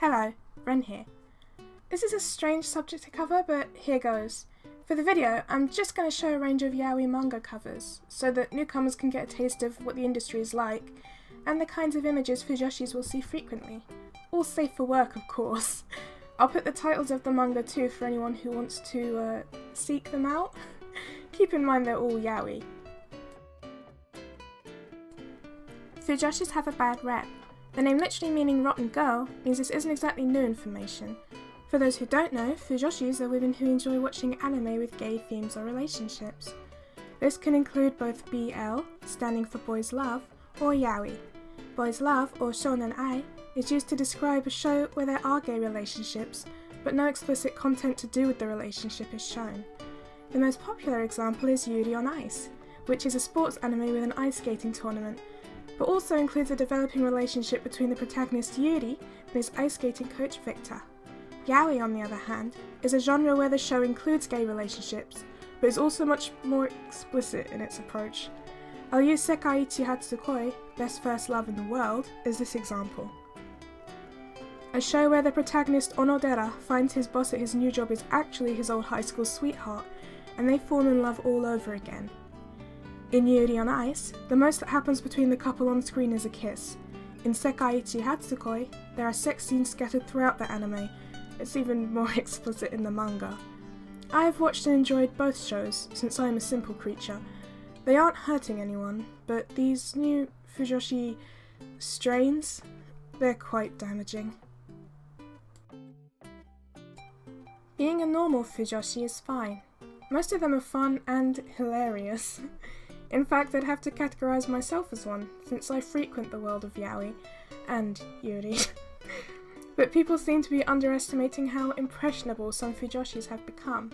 Hello, Ren here. This is a strange subject to cover, but here goes. For the video, I'm just going to show a range of yaoi manga covers, so that newcomers can get a taste of what the industry is like, and the kinds of images Fujoshis will see frequently. All safe for work, of course. I'll put the titles of the manga too for anyone who wants to seek them out. Keep in mind they're all yaoi. Fujoshis have a bad rep. The name literally meaning rotten girl means this isn't exactly new information. For those who don't know, Fujoshis are women who enjoy watching anime with gay themes or relationships. This can include both BL, standing for boys love, or yaoi. Boys love, or shonen ai, is used to describe a show where there are gay relationships, but no explicit content to do with the relationship is shown. The most popular example is Yuri on Ice, which is a sports anime with an ice skating tournament, but also includes a developing relationship between the protagonist Yuri and his ice skating coach Victor. Yaoi, on the other hand, is a genre where the show includes gay relationships, but is also much more explicit in its approach. I'll use Sekaiichi Hatsukoi, Best First Love in the World, as this example. A show where the protagonist Onodera finds his boss at his new job is actually his old high school sweetheart, and they fall in love all over again. In Yuri on Ice, the most that happens between the couple on screen is a kiss. In Sekaiichi Hatsukoi, there are sex scenes scattered throughout the anime. It's even more explicit in the manga. I have watched and enjoyed both shows, since I am a simple creature. They aren't hurting anyone, but these new Fujoshi strains, they're quite damaging. Being a normal Fujoshi is fine. Most of them are fun and hilarious. In fact, I'd have to categorise myself as one, since I frequent the world of yaoi and yuri. But people seem to be underestimating how impressionable some Fujoshis have become,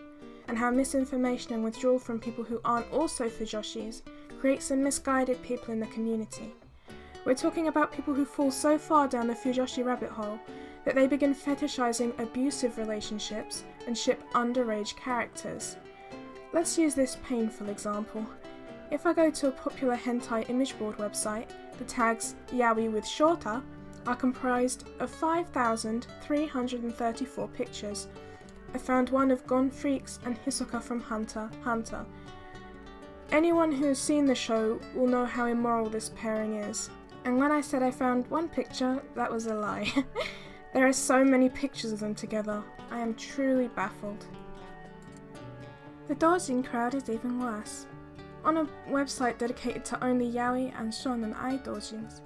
and how misinformation and withdrawal from people who aren't also Fujoshis creates some misguided people in the community. We're talking about people who fall so far down the Fujoshi rabbit hole that they begin fetishizing abusive relationships and ship underage characters. Let's use this painful example. If I go to a popular hentai imageboard website, the tags yaoi with shorta are comprised of 5,334 pictures. I found one of Gon Freaks and Hisoka from Hunter x Hunter. Anyone who has seen the show will know how immoral this pairing is. And when I said I found one picture, that was a lie. There are so many pictures of them together. I am truly baffled. The doujin crowd is even worse. On a website dedicated to only yaoi and shonen ai doujins,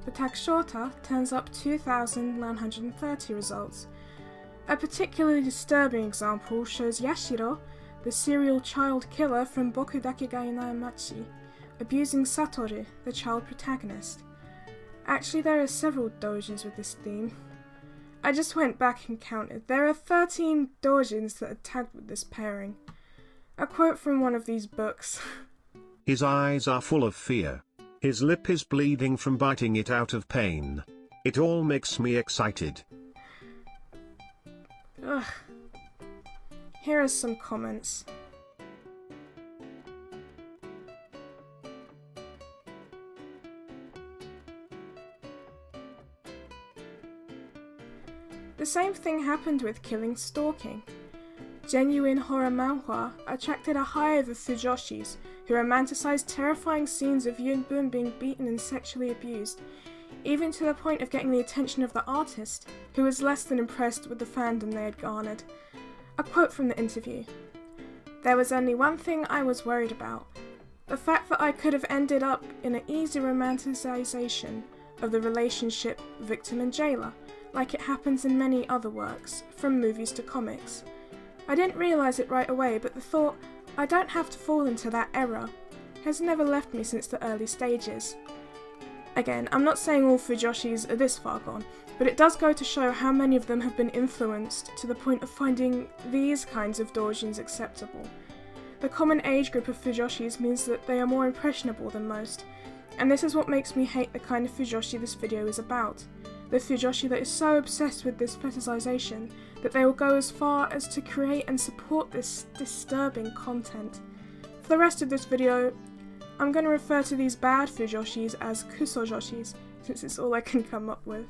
the tag shorta turns up 2,930 results. A particularly disturbing example shows Yashiro, the serial child killer from Boku Dake ga Inai Machi, abusing Satoru, the child protagonist. Actually, there are several doujins with this theme. I just went back and counted. There are 13 doujins that are tagged with this pairing. A quote from one of these books. His eyes are full of fear. His lip is bleeding from biting it out of pain. It all makes me excited. Ugh. Here are some comments. The same thing happened with Killing Stalking. Genuine horror manhwa attracted a hive of Fujoshis who romanticized terrifying scenes of Yunbun being beaten and sexually abused, even to the point of getting the attention of the artist, who was less than impressed with the fandom they had garnered. A quote from the interview. "There was only one thing I was worried about. The fact that I could have ended up in an easy romanticization of the relationship victim and jailer, like it happens in many other works, from movies to comics. I didn't realise it right away, but the thought, I don't have to fall into that error, has never left me since the early stages." Again, I'm not saying all Fujoshis are this far gone, but it does go to show how many of them have been influenced to the point of finding these kinds of doujins acceptable. The common age group of Fujoshis means that they are more impressionable than most, and this is what makes me hate the kind of Fujoshi this video is about. The Fujoshi that is so obsessed with this fetishization that they will go as far as to create and support this disturbing content. For the rest of this video, I'm going to refer to these bad Fujoshis as Kusojoshis, since it's all I can come up with.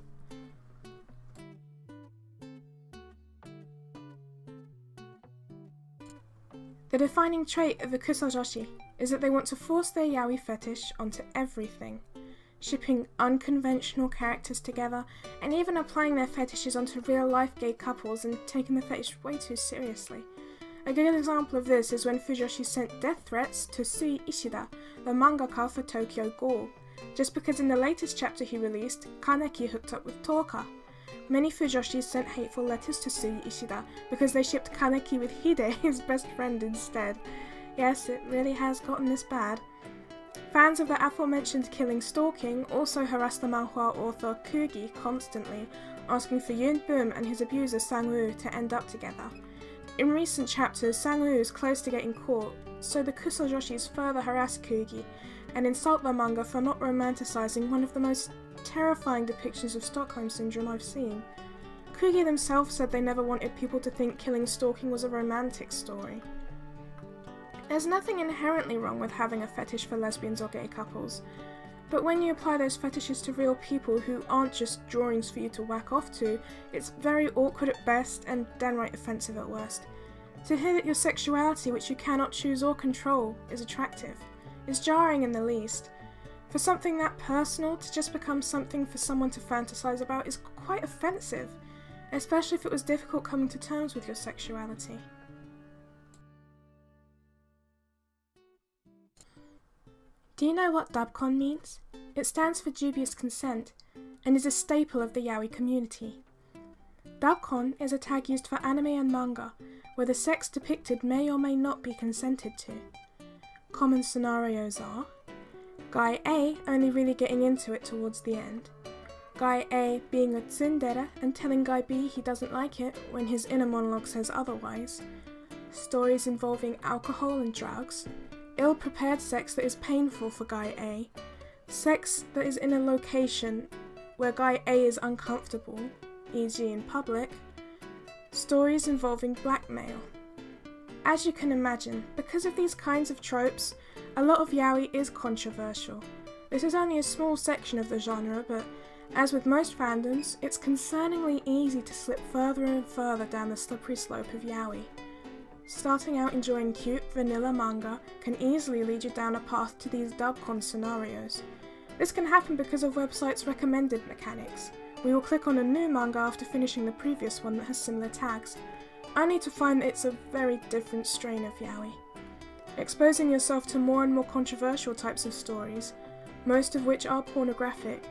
The defining trait of the kusojoshi is that they want to force their yaoi fetish onto everything, shipping unconventional characters together and even applying their fetishes onto real-life gay couples and taking the fetish way too seriously. A good example of this is when Fujoshi sent death threats to Sui Ishida, the mangaka for Tokyo Ghoul, just because in the latest chapter he released, Kaneki hooked up with Toka. Many Fujoshis sent hateful letters to Sui Ishida because they shipped Kaneki with Hide, his best friend, instead. Yes, it really has gotten this bad. Fans of the aforementioned killing stalking also harass the manhwa author Kugi constantly, asking for Yoon Boom and his abuser Sang-woo to end up together. In recent chapters, Sang-woo is close to getting caught, so the kusojoshis further harass Kugi and insult the manga for not romanticizing one of the most terrifying depictions of Stockholm Syndrome I've seen. Kugi themselves said they never wanted people to think killing stalking was a romantic story. There's nothing inherently wrong with having a fetish for lesbians or gay couples, but when you apply those fetishes to real people who aren't just drawings for you to whack off to, it's very awkward at best and downright offensive at worst. To hear that your sexuality, which you cannot choose or control, is attractive, is jarring in the least. For something that personal to just become something for someone to fantasize about is quite offensive, especially if it was difficult coming to terms with your sexuality. Do you know what dubcon means? It stands for dubious consent, and is a staple of the yaoi community. Dubcon is a tag used for anime and manga, where the sex depicted may or may not be consented to. Common scenarios are Guy A only really getting into it towards the end, Guy A being a tsundere and telling Guy B he doesn't like it when his inner monologue says otherwise, stories involving alcohol and drugs, ill-prepared sex that is painful for Guy A, sex that is in a location where Guy A is uncomfortable, e.g. in public, stories involving blackmail. As you can imagine, because of these kinds of tropes, a lot of yaoi is controversial. This is only a small section of the genre, but as with most fandoms, it's concerningly easy to slip further and further down the slippery slope of yaoi. Starting out enjoying cute, vanilla manga can easily lead you down a path to these dubcon scenarios. This can happen because of websites' recommended mechanics. We will click on a new manga after finishing the previous one that has similar tags, only to find that it's a very different strain of yaoi. Exposing yourself to more and more controversial types of stories, most of which are pornographic,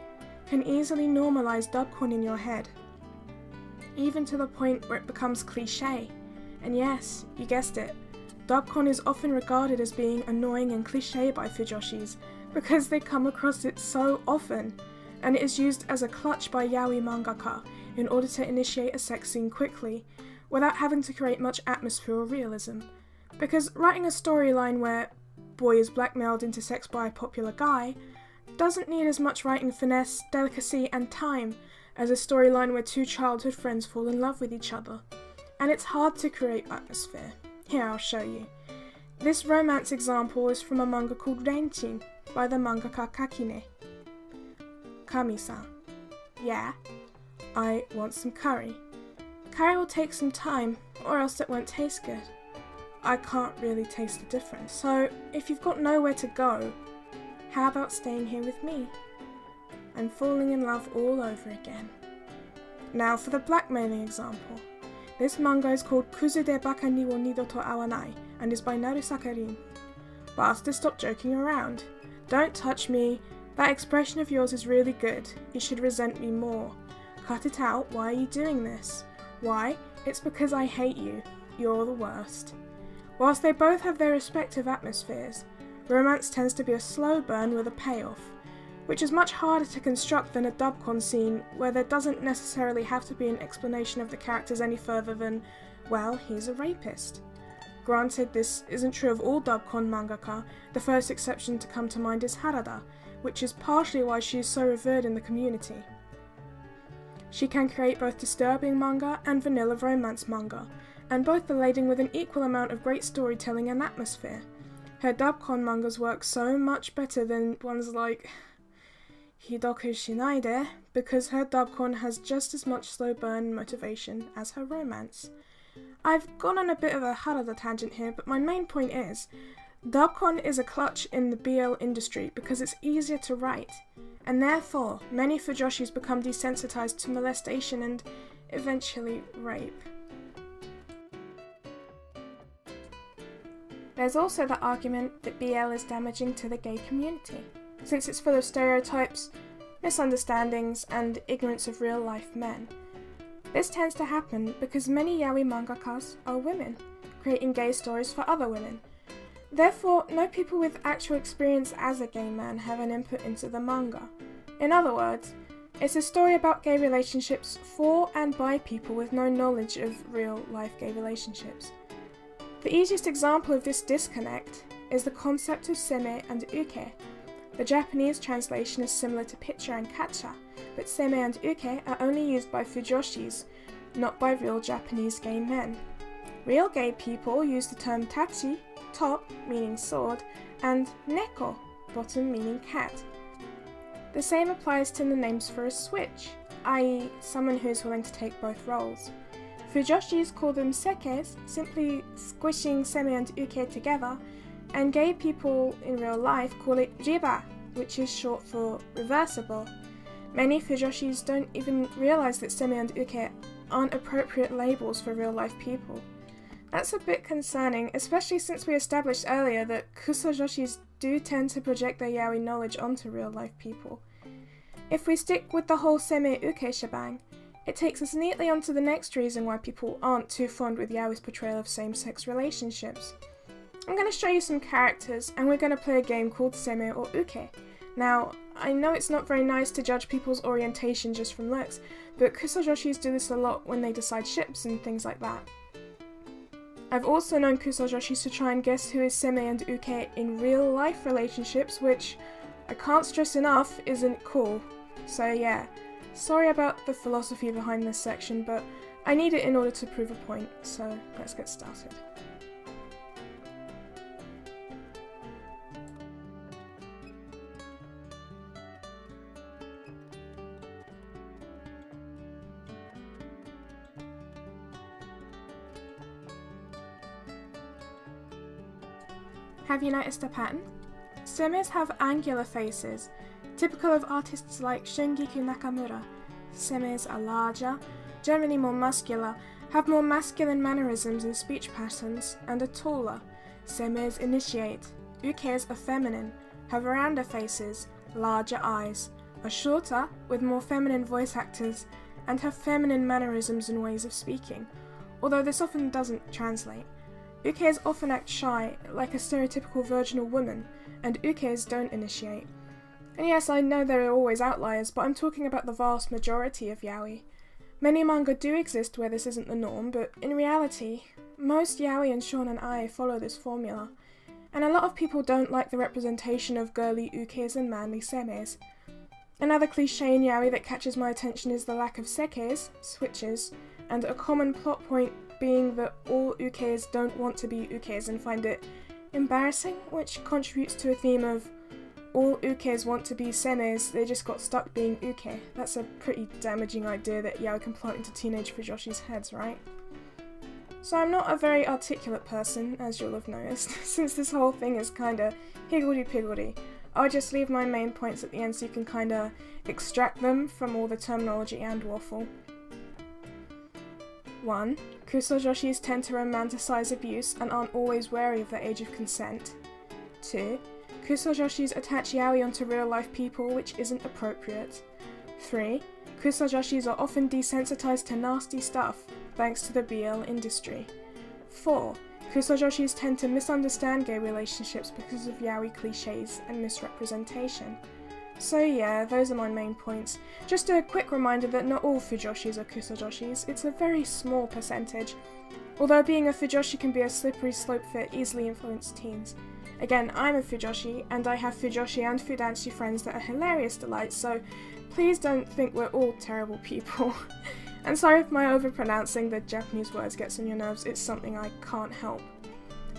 can easily normalize dubcon in your head, even to the point where it becomes cliché. And yes, you guessed it, dubcon is often regarded as being annoying and cliché by fujoshis because they come across it so often, and it is used as a clutch by yaoi mangaka in order to initiate a sex scene quickly, without having to create much atmosphere or realism. Because writing a storyline where boy is blackmailed into sex by a popular guy doesn't need as much writing finesse, delicacy and time as a storyline where two childhood friends fall in love with each other. And it's hard to create atmosphere. Here, I'll show you. This romance example is from a manga called Renchin by the mangaka Kakine. Kami-san. Yeah? I want some curry. Curry will take some time, or else it won't taste good. I can't really taste the difference, so if you've got nowhere to go, how about staying here with me? I'm falling in love all over again. Now for the blackmailing example. This manga is called Kuzu de Baka ni wo Nidoto Awanai and is by Narusakarin. Bastard, stop joking around. Don't touch me. That expression of yours is really good. You should resent me more. Cut it out. Why are you doing this? Why? It's because I hate you. You're the worst. Whilst they both have their respective atmospheres, romance tends to be a slow burn with a payoff, which is much harder to construct than a dubcon scene where there doesn't necessarily have to be an explanation of the characters any further than, well, he's a rapist. Granted, this isn't true of all dubcon mangaka. The first exception to come to mind is Harada, which is partially why she is so revered in the community. She can create both disturbing manga and vanilla romance manga, and both are laden with an equal amount of great storytelling and atmosphere. Her dubcon mangas work so much better than ones like Hidoku Shinaide, because her dubcon has just as much slow burn motivation as her romance. I've gone on a bit of a harada tangent here, but my main point is, dakon is a clutch in the BL industry because it's easier to write, and therefore many fujoshis become desensitized to molestation and eventually rape. There's also the argument that BL is damaging to the gay community, since it's full of stereotypes, misunderstandings, and ignorance of real-life men. This tends to happen because many yaoi mangakas are women, creating gay stories for other women. Therefore, no people with actual experience as a gay man have an input into the manga. In other words, it's a story about gay relationships for and by people with no knowledge of real-life gay relationships. The easiest example of this disconnect is the concept of seme and uke. The Japanese translation is similar to pitcher and catcher, but seme and uke are only used by fujoshis, not by real Japanese gay men. Real gay people use the term tachi, top, meaning sword, and neko, bottom, meaning cat. The same applies to the names for a switch, i.e. someone who is willing to take both roles. Fujoshis call them sekes, simply squishing seme and uke together, and gay people in real life call it riba, which is short for reversible. Many fujoshis don't even realise that seme and uke aren't appropriate labels for real life people. That's a bit concerning, especially since we established earlier that kusojoshis do tend to project their yaoi knowledge onto real life people. If we stick with the whole seme uke shebang, it takes us neatly onto the next reason why people aren't too fond with yaoi's portrayal of same-sex relationships. I'm going to show you some characters, and we're going to play a game called seme or uke. Now, I know it's not very nice to judge people's orientation just from looks, but kusojoshis do this a lot when they decide ships and things like that. I've also known kusojoshis to try and guess who is seme and uke in real life relationships, which I can't stress enough isn't cool. So yeah, sorry about the philosophy behind this section, but I need it in order to prove a point, so let's get started. Have you noticed a pattern? Semes have angular faces, typical of artists like Shungiku Nakamura. Semes are larger, generally more muscular, have more masculine mannerisms and speech patterns, and are taller. Semes initiate. Ukes are feminine, have rounder faces, larger eyes, are shorter, with more feminine voice actors, and have feminine mannerisms and ways of speaking, although this often doesn't translate. Ukes often act shy, like a stereotypical virginal woman, and ukes don't initiate. And yes, I know there are always outliers, but I'm talking about the vast majority of yaoi. Many manga do exist where this isn't the norm, but in reality, most yaoi and shonen ai follow this formula, and a lot of people don't like the representation of girly ukes and manly semes. Another cliché in yaoi that catches my attention is the lack of sekes, switches, and a common plot point being that all ukes don't want to be ukes and find it embarrassing, which contributes to a theme of all ukes want to be semes, they just got stuck being uke. That's a pretty damaging idea that yaoi can plant into teenage fujoshis' heads, right? So I'm not a very articulate person, as you'll have noticed, since this whole thing is kinda higgledy-piggledy. I'll just leave my main points at the end so you can kinda extract them from all the terminology and waffle. 1. Kusojoshis tend to romanticize abuse and aren't always wary of the age of consent. 2. Kusojoshis attach yaoi onto real-life people, which isn't appropriate. 3. Kusojoshis are often desensitized to nasty stuff, thanks to the BL industry. 4. Kusojoshis tend to misunderstand gay relationships because of yaoi cliches and misrepresentation. So yeah, those are my main points. Just a quick reminder that not all fujoshis are kusojoshis, it's a very small percentage, although being a fujoshi can be a slippery slope for easily influenced teens. Again, I'm a fujoshi, and I have fujoshi and fudanshi friends that are hilarious delights, so please don't think we're all terrible people. And sorry if my overpronouncing the Japanese words gets on your nerves, it's something I can't help.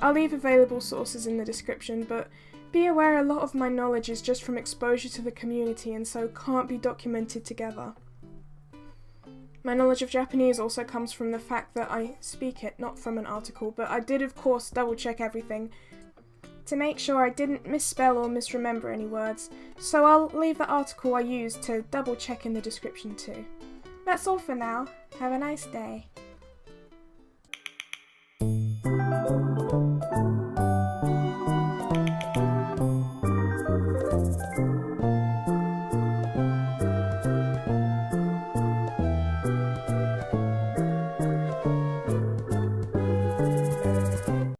I'll leave available sources in the description, but be aware a lot of my knowledge is just from exposure to the community and so can't be documented together. My knowledge of Japanese also comes from the fact that I speak it, not from an article, but I did of course double check everything to make sure I didn't misspell or misremember any words, so I'll leave the article I used to double check in the description too. That's all for now. Have a nice day.